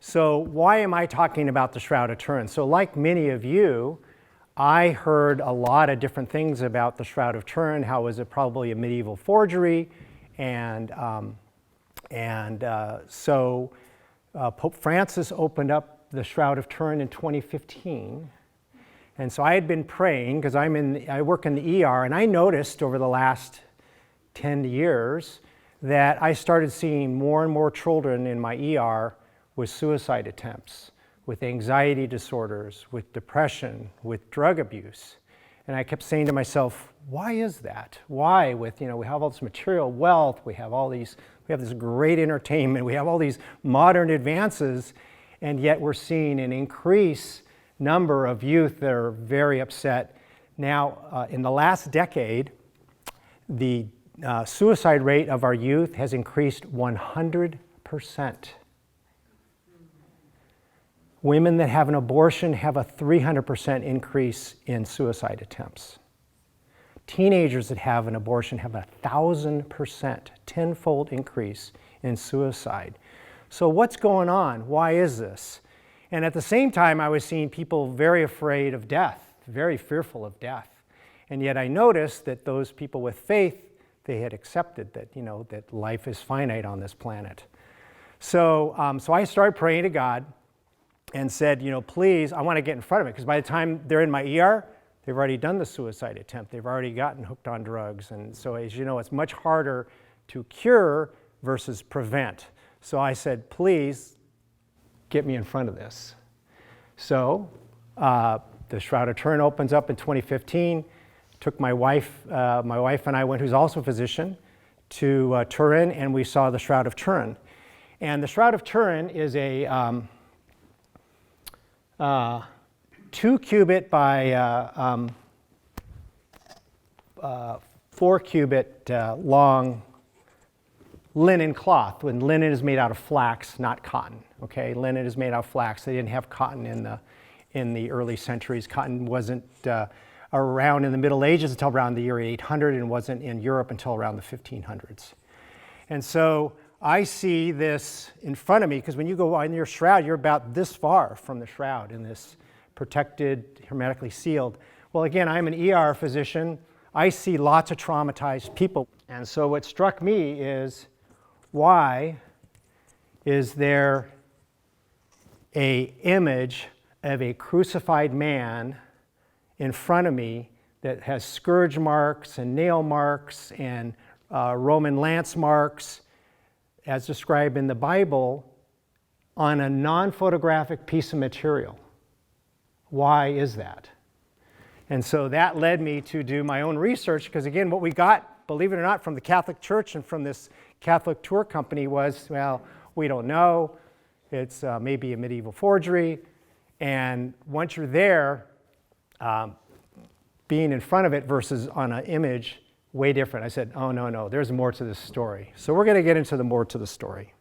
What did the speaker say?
So why am I talking about the Shroud of Turin? So like many of you, I heard a lot of different things about the Shroud of Turin. How was it probably a medieval forgery? And so Pope Francis opened up the Shroud of Turin in 2015. And so I had been praying, because I work in the ER, and I noticed over the last 10 years that I started seeing more and more children in my ER with suicide attempts, with anxiety disorders, with depression, with drug abuse. And I kept saying to myself, why is that? Why? We have all this material wealth, we have this great entertainment, we have all these modern advances, and yet we're seeing an increase number of youth that are very upset. Now, in the last decade, the suicide rate of our youth has increased 100%. Women that have an abortion have a 300% increase in suicide attempts. Teenagers that have an abortion have 1,000%, tenfold increase in suicide. So what's going on? Why is this? And at the same time, I was seeing people very afraid of death, very fearful of death. And yet I noticed that those people with faith, they had accepted that, that life is finite on this planet. So I started praying to God and said, please, I want to get in front of it, because by the time they're in my ER, they've already done the suicide attempt. They've already gotten hooked on drugs. And so as you know, it's much harder to cure versus prevent. So I said, please, get me in front of this. So the Shroud of Turin opens up in 2015. Took my wife and I went, who's also a physician, to Turin, and we saw the Shroud of Turin. And the Shroud of Turin is a 2-cubit by 4-cubit long linen cloth. When linen is made out of flax, not cotton. Okay, linen is made out of flax. They didn't have cotton in the early centuries. Cotton wasn't around in the Middle Ages until around the year 800, and wasn't in Europe until around the 1500s. And so I see this in front of me, because when you go on your shroud, you're about this far from the shroud in this protected, hermetically sealed. Well, again, I'm an ER physician. I see lots of traumatized people. And so what struck me is, why is there an image of a crucified man in front of me that has scourge marks and nail marks and Roman lance marks, as described in the Bible, on a non-photographic piece of material? Why is that? And so that led me to do my own research, because again, what we got, believe it or not, from the Catholic Church and from this Catholic tour company was, well, we don't know, it's maybe a medieval forgery. And once you're there, being in front of it versus on an image, way different. I said, oh, no, there's more to this story. So we're going to get into the more to the story.